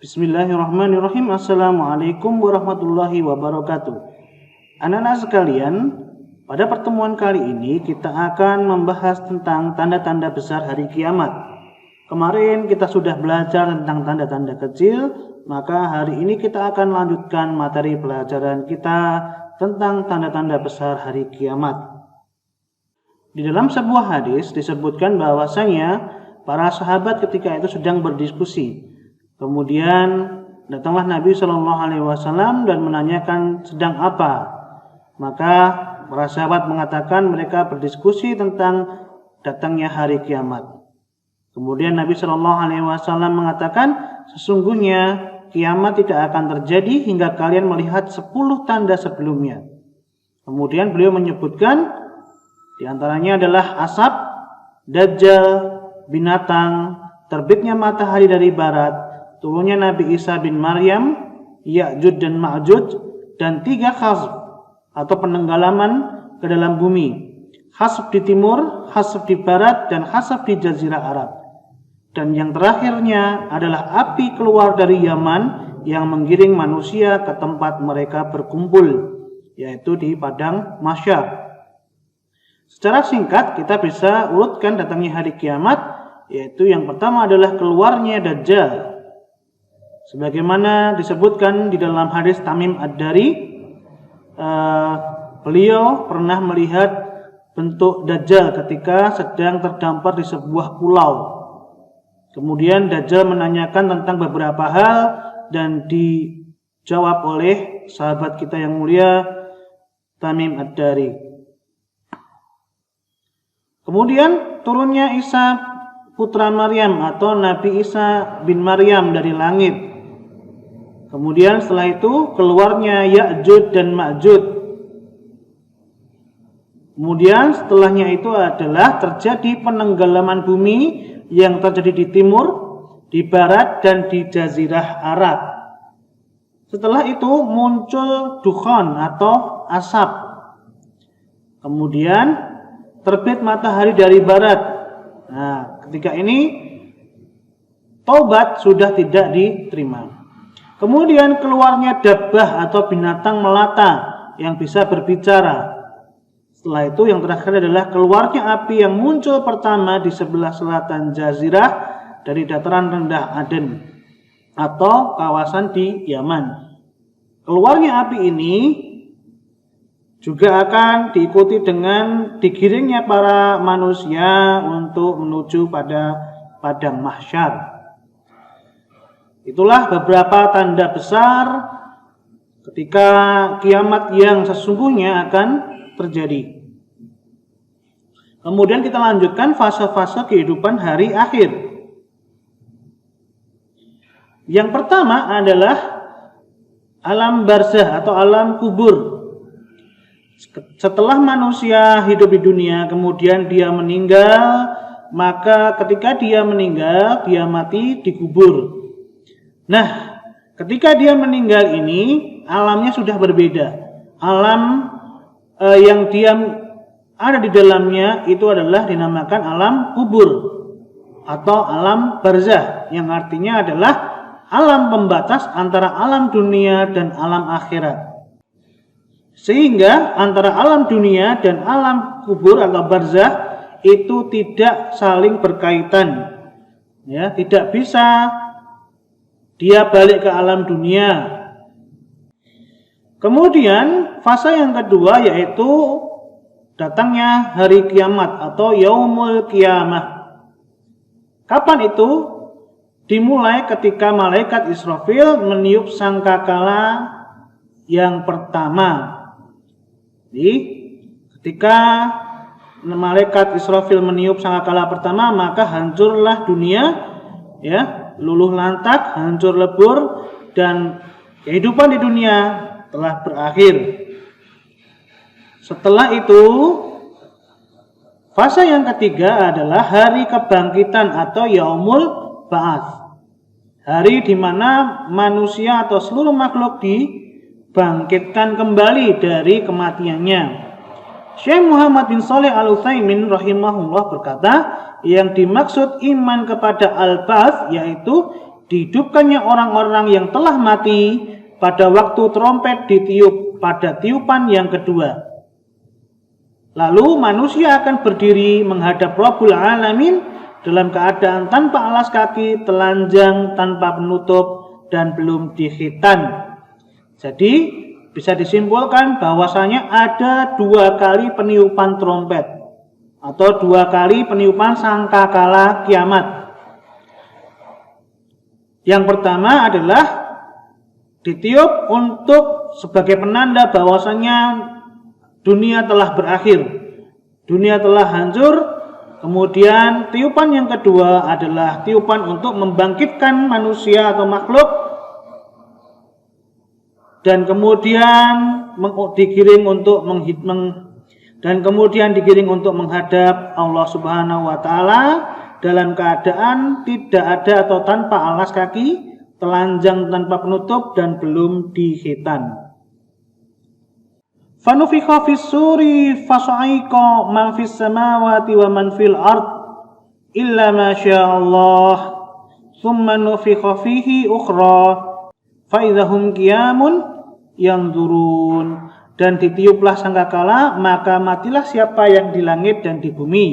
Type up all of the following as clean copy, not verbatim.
Bismillahirrahmanirrahim. Assalamualaikum warahmatullahi wabarakatuh. Anak-anak sekalian, pada pertemuan kali ini kita akan membahas tentang tanda-tanda besar hari kiamat. Kemarin kita sudah belajar tentang tanda-tanda kecil, maka hari ini kita akan lanjutkan materi pelajaran kita tentang tanda-tanda besar hari kiamat. Di dalam sebuah hadis disebutkan bahwasanya para sahabat ketika itu sedang berdiskusi. Kemudian datanglah Nabi Shallallahu Alaihi Wasallam dan menanyakan sedang apa. Maka para sahabat mengatakan mereka berdiskusi tentang datangnya hari kiamat. Kemudian Nabi Shallallahu Alaihi Wasallam mengatakan sesungguhnya kiamat tidak akan terjadi hingga kalian melihat 10 tanda sebelumnya. Kemudian beliau menyebutkan di antaranya adalah asap, dajjal, binatang, terbitnya matahari dari barat, turunnya Nabi Isa bin Maryam, Ya'juj dan Ma'juj, dan 3 khasf atau penenggalaman ke dalam bumi. Khasf di timur, khasf di barat, dan khasf di Jazirah Arab. Dan yang terakhirnya adalah api keluar dari Yaman yang menggiring manusia ke tempat mereka berkumpul, yaitu di padang mahsyar. Secara singkat kita bisa urutkan datangnya hari kiamat, yaitu yang pertama adalah keluarnya Dajjal. Sebagaimana disebutkan di dalam hadis Tamim Ad-Dari, beliau pernah melihat bentuk Dajjal ketika sedang terdampar di sebuah pulau. Kemudian Dajjal menanyakan tentang beberapa hal dan dijawab oleh sahabat kita yang mulia Tamim Ad-Dari. Kemudian turunnya Isa putra Maryam atau Nabi Isa bin Maryam dari langit. Kemudian setelah itu keluarnya Ya'juj dan Ma'juj. Kemudian setelahnya itu adalah terjadi penenggelaman bumi yang terjadi di timur, di barat, dan di Jazirah Arab. Setelah itu muncul dukhan atau asap. Kemudian terbit matahari dari barat. Nah, ketika ini taubat sudah tidak diterima. Kemudian keluarnya dabbah atau binatang melata yang bisa berbicara. Setelah itu yang terakhir adalah keluarnya api yang muncul pertama di sebelah selatan Jazirah dari dataran rendah Aden atau kawasan di Yaman. Keluarnya api ini juga akan diikuti dengan digiringnya para manusia untuk menuju pada padang mahsyar. Itulah beberapa tanda besar ketika kiamat yang sesungguhnya akan terjadi. Kemudian kita lanjutkan fase-fase kehidupan hari akhir. Yang pertama adalah alam barzah atau alam kubur. Setelah manusia hidup di dunia, kemudian dia meninggal, maka ketika dia meninggal, dia mati dikubur. Nah, ketika dia meninggal ini, alamnya sudah berbeda. Alam yang dia ada di dalamnya itu adalah dinamakan alam kubur atau alam barzah, yang artinya adalah alam pembatas antara alam dunia dan alam akhirat. Sehingga antara alam dunia dan alam kubur atau barzah itu tidak saling berkaitan. Ya, tidak bisa dia balik ke alam dunia. Kemudian fase yang kedua yaitu datangnya hari kiamat atau yaumul kiamah. Kapan itu? Dimulai ketika malaikat Israfil meniup sangkakala yang pertama. Jadi ketika malaikat Israfil meniup sangkakala pertama, maka hancurlah dunia, ya, luluh lantak, hancur lebur, dan kehidupan di dunia telah berakhir. Setelah itu fase yang ketiga adalah hari kebangkitan atau yaumul ba'ats. Hari di mana manusia atau seluruh makhluk dibangkitkan kembali dari kematiannya. Syekh Muhammad bin Shalih Al-Utsaimin rahimahullah berkata, yang dimaksud iman kepada al-ba'ats yaitu dihidupkannya orang-orang yang telah mati pada waktu trompet ditiup pada tiupan yang kedua. Lalu manusia akan berdiri menghadap Rabbul Alamin dalam keadaan tanpa alas kaki, telanjang, tanpa penutup, dan belum dikhitan. Jadi bisa disimpulkan bahwasanya ada 2 kali peniupan trompet atau 2 kali peniupan sangkakala kiamat. Yang pertama adalah ditiup untuk sebagai penanda bahwasanya dunia telah berakhir, dunia telah hancur. Kemudian tiupan yang kedua adalah tiupan untuk membangkitkan manusia atau makhluk, dan kemudian digiring untuk menghadap Allah Subhanahu wa taala dalam keadaan tidak ada atau tanpa alas kaki, telanjang tanpa penutup, dan belum dikhitan. Fanufikha fis suri fasaiqa man fis samawati wa man fil ard illa ma syaa Allah thumma nufikha fihi ukhra fa idahum qiyamun yanzurun. Dan ditiuplah sangkakala, maka matilah siapa yang di langit dan di bumi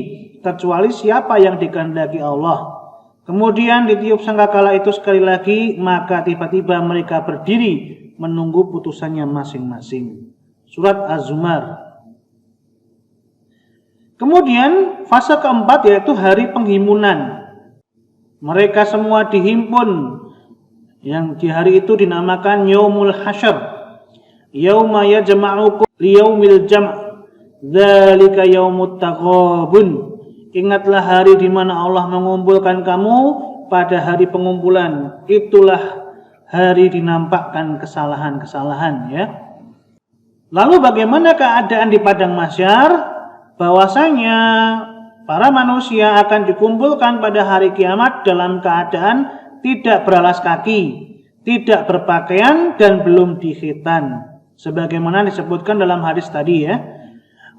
kecuali siapa yang dikehendaki Allah. Kemudian ditiup sangkakala itu sekali lagi, maka tiba-tiba mereka berdiri menunggu putusannya masing-masing. Surat Az-Zumar. Kemudian fase keempat yaitu hari penghimunan. Mereka semua dihimpun, yang di hari itu dinamakan Yaumul Hasyr. Yauma yajma'ukum liyaumil jam'. Dzalika yaumut taghabun. Ingatlah hari di mana Allah mengumpulkan kamu pada hari pengumpulan. Itulah hari dinampakkan kesalahan-kesalahan, ya. Lalu bagaimana keadaan di padang mahsyar? Bahwasanya para manusia akan dikumpulkan pada hari kiamat dalam keadaan tidak beralas kaki, tidak berpakaian, dan belum dikhitan, sebagaimana disebutkan dalam hadis tadi, ya.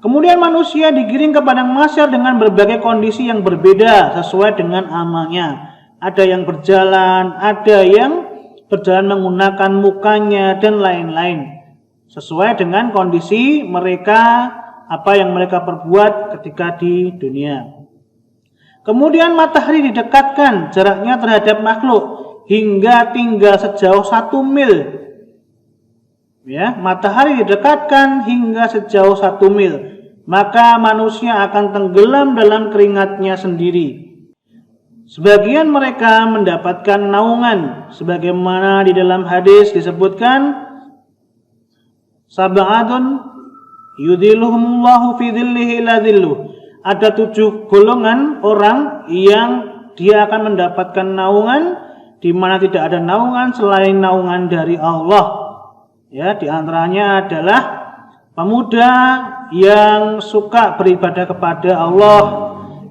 Kemudian manusia digiring ke padang mahsyar dengan berbagai kondisi yang berbeda sesuai dengan amalnya. Ada yang berjalan, ada yang berjalan menggunakan mukanya, dan lain-lain, sesuai dengan kondisi mereka, apa yang mereka perbuat ketika di dunia. Kemudian matahari didekatkan jaraknya terhadap makhluk hingga tinggal sejauh 1 mil. Ya, matahari didekatkan hingga sejauh 1 mil. Maka manusia akan tenggelam dalam keringatnya sendiri. Sebagian mereka mendapatkan naungan, sebagaimana di dalam hadis disebutkan, sab'atun yudhilluhumullahu fi dhillihi la dhilluh. Ada 7 golongan orang yang dia akan mendapatkan naungan di mana tidak ada naungan selain naungan dari Allah. Ya, di antaranya adalah pemuda yang suka beribadah kepada Allah,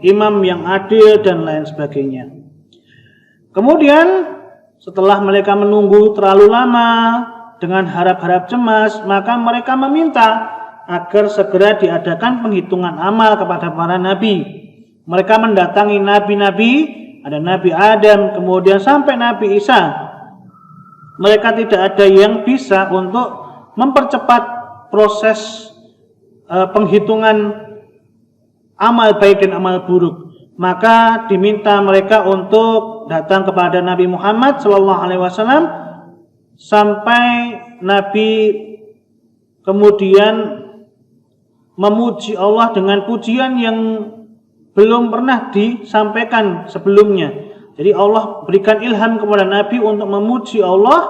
imam yang adil, dan lain sebagainya. Kemudian setelah mereka menunggu terlalu lama dengan harap-harap cemas, maka mereka meminta agar segera diadakan penghitungan amal kepada para nabi. Mereka mendatangi nabi-nabi, ada Nabi Adam, kemudian sampai Nabi Isa. Mereka tidak ada yang bisa untuk mempercepat proses penghitungan amal baik dan amal buruk. Maka diminta mereka untuk datang kepada Nabi Muhammad SAW sampai Nabi kemudian memuji Allah dengan pujian yang belum pernah disampaikan sebelumnya. Jadi Allah berikan ilham kepada Nabi untuk memuji Allah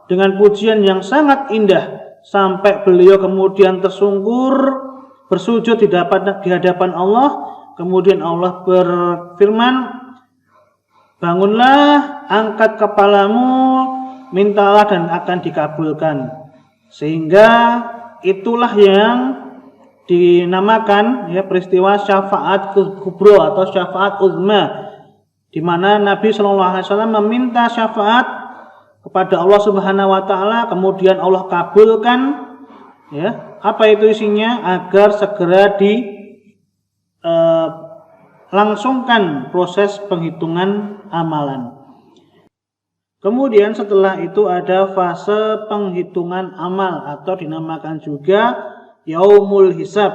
dengan pujian yang sangat indah, sampai beliau kemudian tersungkur bersujud di hadapan Allah. Kemudian Allah berfirman, bangunlah, angkat kepalamu, mintalah dan akan dikabulkan. Sehingga itulah yang dinamakan, ya, peristiwa syafaat kubra atau syafaat uzma, di mana Nabi SAW meminta syafaat kepada Allah Subhanahu wa taala, kemudian Allah kabulkan, ya. Apa itu isinya? Agar segera langsungkan proses penghitungan amalan. Kemudian setelah itu ada fase penghitungan amal atau dinamakan juga Yaumul Hisab.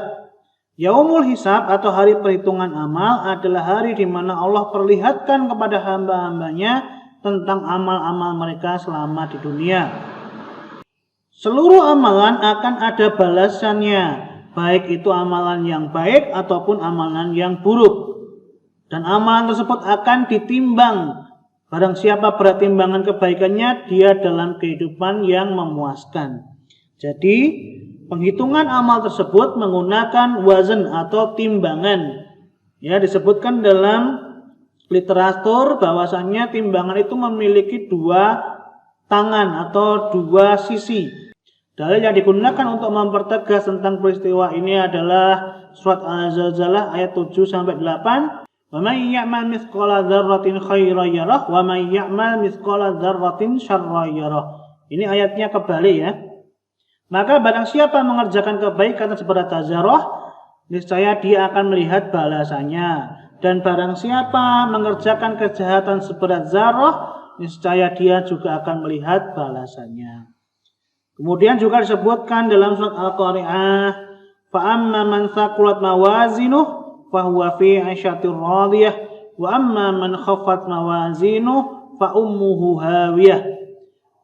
Yaumul Hisab atau hari perhitungan amal adalah hari di mana Allah perlihatkan kepada hamba-hambanya tentang amal-amal mereka selama di dunia. Seluruh amalan akan ada balasannya, baik itu amalan yang baik ataupun amalan yang buruk. Dan amalan tersebut akan ditimbang. Barang siapa berat timbangan kebaikannya, dia dalam kehidupan yang memuaskan. Jadi, penghitungan amal tersebut menggunakan wazan atau timbangan. Ya, disebutkan dalam literatur bahwasannya timbangan itu memiliki dua tangan atau dua sisi. Dalil yang digunakan untuk mempertegas tentang peristiwa ini adalah surat Al-Zalzalah ayat 7-8. Wa may ya'mal mithqala dzarratin khairan yarah wa may ya'mal mithqala dzarratin syarran yarah. Ini ayatnya kebalik ya. Maka barang siapa mengerjakan kebaikan seberat zarrah, niscaya dia akan melihat balasannya. Dan barang siapa mengerjakan kejahatan seberat zarrah, niscaya dia juga akan melihat balasannya. Kemudian juga disebutkan dalam surat Al-Qari'ah, fa amma man thaqulat mawazinuh fahuwa fi 'ishatir radiyah wa amma man khaffat mawazinuh fa ummuhu hawiyah.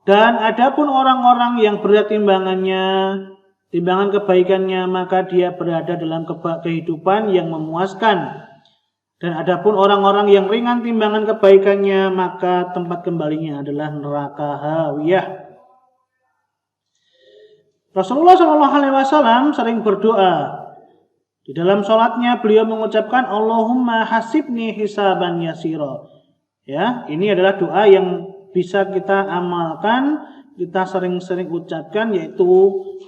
Dan adapun orang-orang yang berat timbangan kebaikannya, maka dia berada dalam kehidupan yang memuaskan. Dan adapun orang-orang yang ringan timbangan kebaikannya, maka tempat kembalinya adalah neraka hawiyah. Rasulullah SAW sering berdoa. Di dalam sholatnya beliau mengucapkan Allahumma hasibni hisaban yasira. Ya, ini adalah doa yang bisa kita amalkan, kita sering-sering ucapkan, yaitu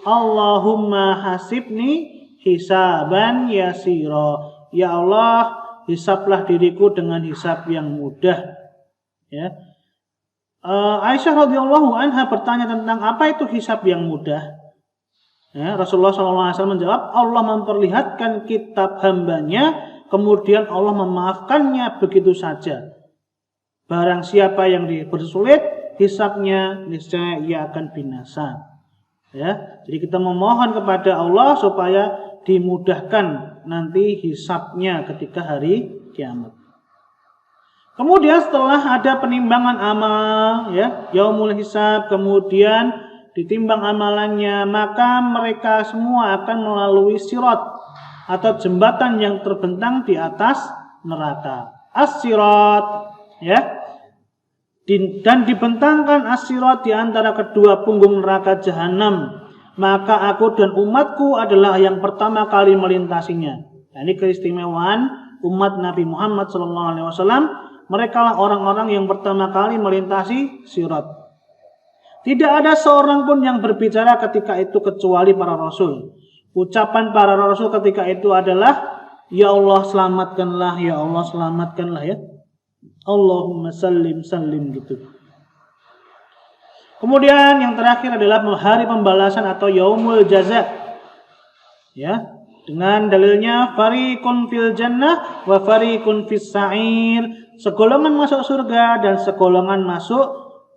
Allahumma hasibni hisaban yasira. Ya Allah, hisablah diriku dengan hisab yang mudah. Ya. Aisyah radhiyallahu anha bertanya tentang apa itu hisab yang mudah. Ya, Rasulullah SAW menjawab, Allah memperlihatkan kitab hambanya, kemudian Allah memaafkannya begitu saja. Barang siapa yang dipersulit hisabnya, niscaya ia akan binasa. Ya, jadi kita memohon kepada Allah supaya dimudahkan nanti hisabnya ketika hari kiamat. Kemudian setelah ada penimbangan amal, ya, Yaumul Hisab, kemudian ditimbang amalannya, maka mereka semua akan melalui sirat atau jembatan yang terbentang di atas neraka. As-sirat, ya. Dan dibentangkan as-sirat di antara kedua punggung neraka jahanam, maka aku dan umatku adalah yang pertama kali melintasinya. Nah, ini keistimewaan umat Nabi Muhammad SAW. Mereka lah orang-orang yang pertama kali melintasi sirat. Tidak ada seorang pun yang berbicara ketika itu kecuali para rasul. Ucapan para rasul ketika itu adalah, Ya Allah selamatkanlah, Ya Allah selamatkanlah, ya. Allahumma sallim sallim, gitu. Kemudian yang terakhir adalah hari pembalasan atau Yaumul Jaza. Ya, dengan dalilnya fariqun fil jannah wa fariqun fis sa'ir. Segolongan masuk surga dan segolongan masuk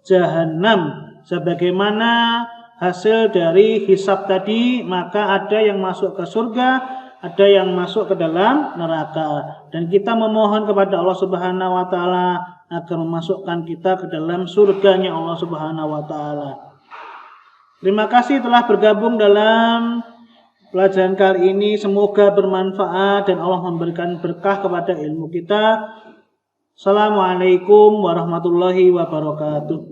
jahanam. Sebagaimana hasil dari hisab tadi, maka ada yang masuk ke surga, ada yang masuk ke dalam neraka. Dan kita memohon kepada Allah Subhanahu wa taala agar memasukkan kita ke dalam surganya Allah Subhanahu wa taala. Terima kasih telah bergabung dalam pelajaran kali ini. Semoga bermanfaat dan Allah memberikan berkah kepada ilmu kita. Assalamualaikum warahmatullahi wabarakatuh.